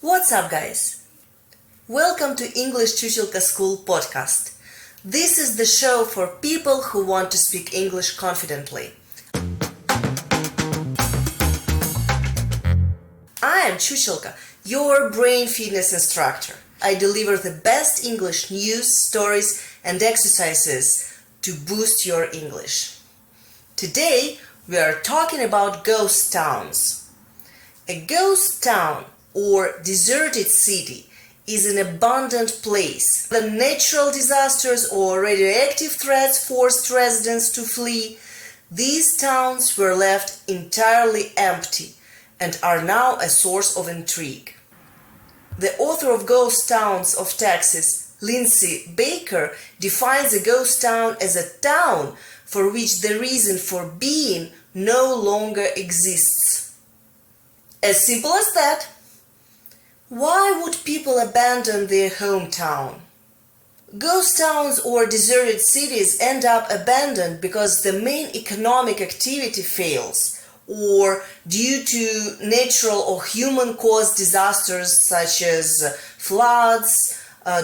What's up, guys? Welcome to English Chuchelka School podcast. This is the show for people who want to speak English confidently. I am Chuchelka, your brain fitness instructor. I deliver the best English news, stories, and exercises to boost your English. Today, we are talking about ghost towns. A ghost town or deserted city is an abandoned place. When natural disasters or radioactive threats forced residents to flee, these towns were left entirely empty and are now a source of intrigue. The author of Ghost Towns of Texas, Lindsay Baker, defines a ghost town as a town for which the reason for being no longer exists. As simple as that. Why would people abandon their hometown? Ghost towns or deserted cities end up abandoned because the main economic activity fails, or due to natural or human-caused disasters such as floods,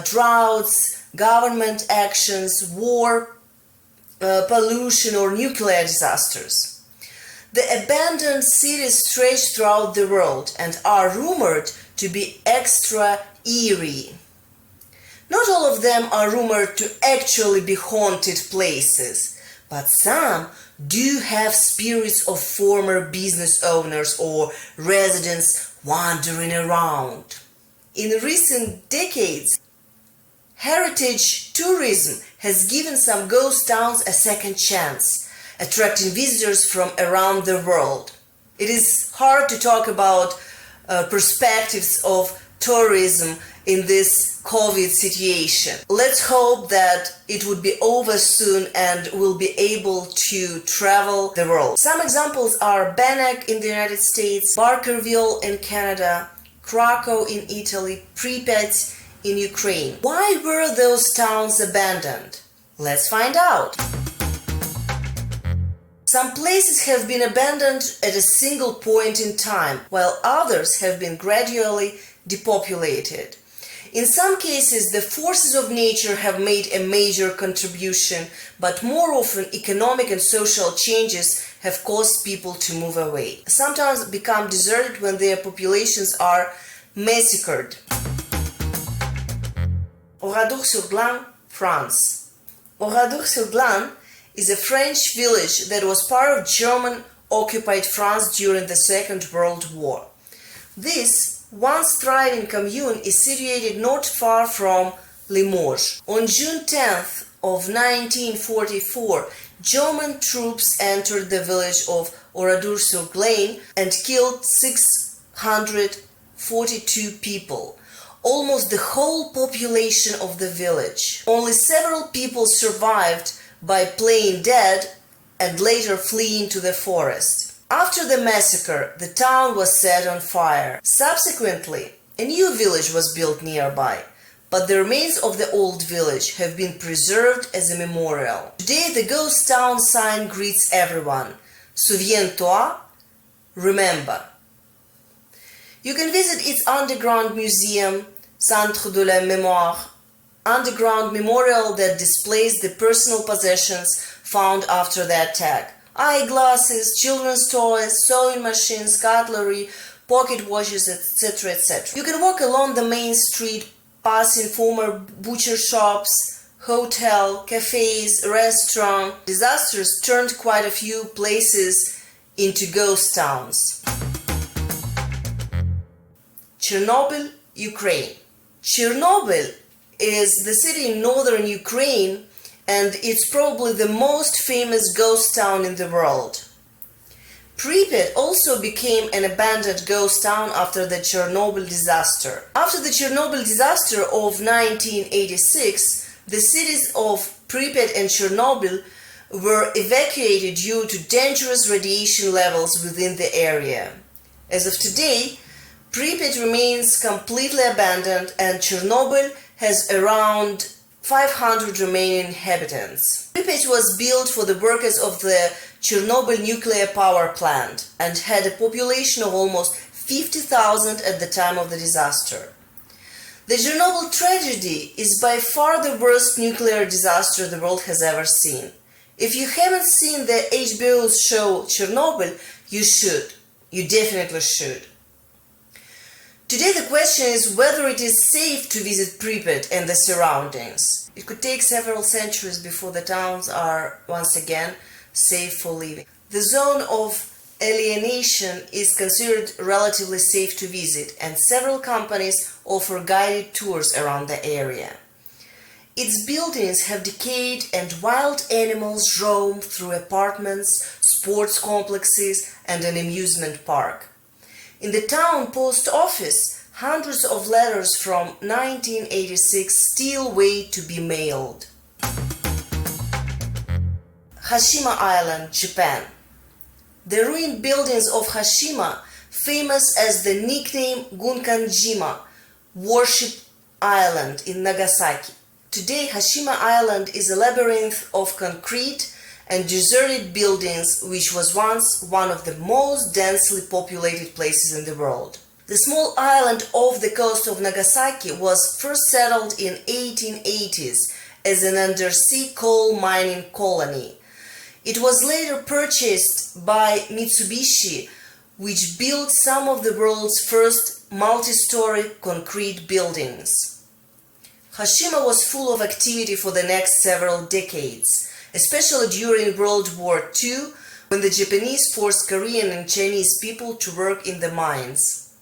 droughts, government actions, war, pollution, or nuclear disasters. The abandoned cities stretch throughout the world and are rumored to be extra eerie. Not all of them are rumored to actually be haunted places, but some do have spirits of former business owners or residents wandering around. In recent decades, heritage tourism has given some ghost towns a second chance, attracting visitors from around the world. It is hard to talk about perspectives of tourism in this COVID situation. Let's hope that it would be over soon and we'll be able to travel the world. Some examples are Bannack in the United States, Barkerville in Canada, Krakow in Italy, Pripyat in Ukraine. Why were those towns abandoned? Let's find out. Some places have been abandoned at a single point in time, while others have been gradually depopulated. In some cases, the forces of nature have made a major contribution, but more often economic and social changes have caused people to move away. Some towns become deserted when their populations are massacred. Oradour-Sur-Glane, France. Oradour-Sur-Glane is a French village that was part of German-occupied France during the Second World War. This once thriving commune is situated not far from Limoges. On June 10th of 1944, German troops entered the village of Oradour-Sur-Glane and killed 642 people, almost the whole population of the village. Only several people survived by playing dead and later fleeing to the forest. After the massacre, the town was set on fire. Subsequently, a new village was built nearby, but the remains of the old village have been preserved as a memorial. Today, the ghost town sign greets everyone. Souviens-toi, remember. You can visit its underground museum, Centre de la Mémoire, underground memorial that displays the personal possessions found after the attack. Eyeglasses, children's toys, sewing machines, cutlery, pocket watches, etc., etc. You can walk along the main street, passing former butcher shops, hotel, cafes, restaurants. Disasters turned quite a few places into ghost towns. Chernobyl, Ukraine. Chernobyl is the city in northern Ukraine, and it's probably the most famous ghost town in the world. Pripyat also became an abandoned ghost town after the Chernobyl disaster. After the Chernobyl disaster of 1986, the cities of Pripyat and Chernobyl were evacuated due to dangerous radiation levels within the area. As of today, Pripyat remains completely abandoned and Chernobyl has around 500 remaining inhabitants. Pripyat was built for the workers of the Chernobyl nuclear power plant and had a population of almost 50,000 at the time of the disaster. The Chernobyl tragedy is by far the worst nuclear disaster the world has ever seen. If you haven't seen the HBO show Chernobyl, you should. You definitely should. Today the question is whether it is safe to visit Pripyat and the surroundings. It could take several centuries before the towns are once again safe for living. The zone of alienation is considered relatively safe to visit, and several companies offer guided tours around the area. Its buildings have decayed and wild animals roam through apartments, sports complexes, and an amusement park. In the town post office, hundreds of letters from 1986 still wait to be mailed. Hashima Island, Japan. The ruined buildings of Hashima, famous as the nickname Gunkanjima, Worship Island in Nagasaki. Today, Hashima Island is a labyrinth of concrete and deserted buildings which was once one of the most densely populated places in the world. The small island off the coast of Nagasaki was first settled in 1880s as an undersea coal mining colony. It was later purchased by Mitsubishi, which built some of the world's first multi-story concrete buildings. Hashima was full of activity for the next several decades, especially during World War II, when the Japanese forced Korean and Chinese people to work in the mines.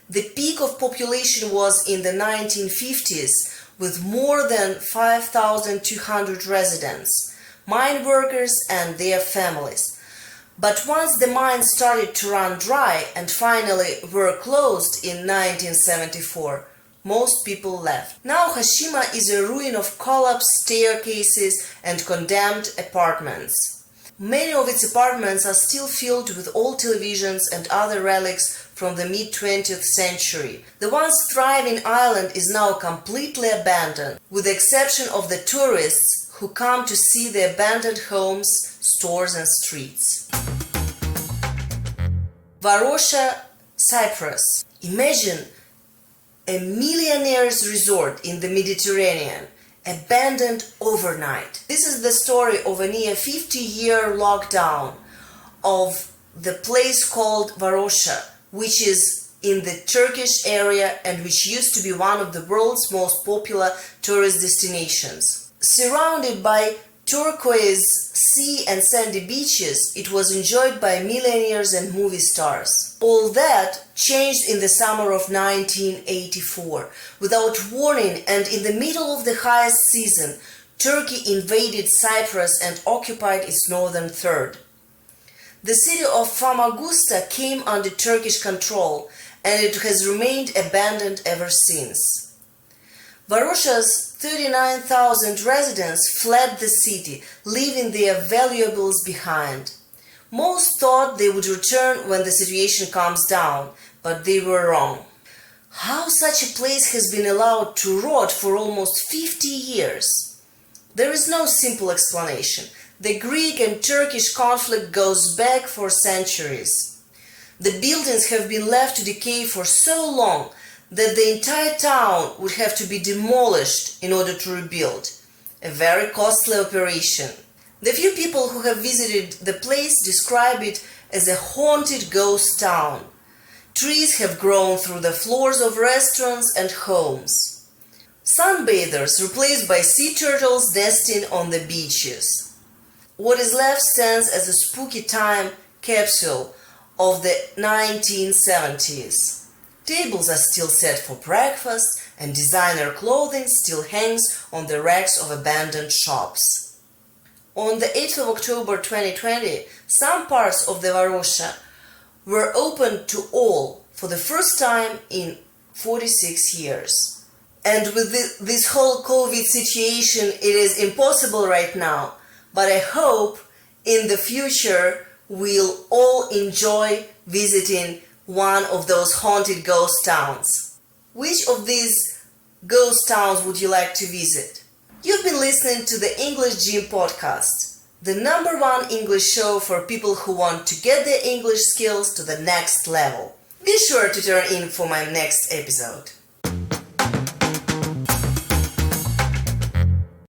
The peak of population was in the 1950s, with more than 5,200 residents, mine workers and their families. But once the mines started to run dry and finally were closed in 1974, most people left. Now Hashima is a ruin of collapsed staircases and condemned apartments. Many of its apartments are still filled with old televisions and other relics from the mid-20th century. The once thriving island is now completely abandoned, with the exception of the tourists who come to see the abandoned homes, stores and streets. Varusha Cyprus. Imagine a millionaire's resort in the Mediterranean, abandoned overnight. This is the story of a near 50-year lockdown of the place called Varosha, which is in the Turkish area and which used to be one of the world's most popular tourist destinations. Surrounded by turquoise sea and sandy beaches, it was enjoyed by millionaires and movie stars. All that changed in the summer of 1984. Without warning and in the middle of the highest season, Turkey invaded Cyprus and occupied its northern third. The city of Famagusta came under Turkish control, and it has remained abandoned ever since. Varosha's 39,000 residents fled the city, leaving their valuables behind. Most thought they would return when the situation calms down, but they were wrong. How such a place has been allowed to rot for almost 50 years? There is no simple explanation. The Greek and Turkish conflict goes back for centuries. The buildings have been left to decay for so long that the entire town would have to be demolished in order to rebuild. A very costly operation. The few people who have visited the place describe it as a haunted ghost town. Trees have grown through the floors of restaurants and homes. Sunbathers replaced by sea turtles nesting on the beaches. What is left stands as a spooky time capsule of the 1970s. Tables are still set for breakfast, and designer clothing still hangs on the racks of abandoned shops. On the 8th of October 2020, some parts of the Varosha were opened to all for the first time in 46 years. And with this whole COVID situation, it is impossible right now, but I hope in the future we'll all enjoy visiting one of those haunted ghost towns. Which of these ghost towns would you like to visit? You've been listening to the English Gym podcast, the #1 English show for people who want to get their English skills to the next level. Be sure to turn in for my next episode.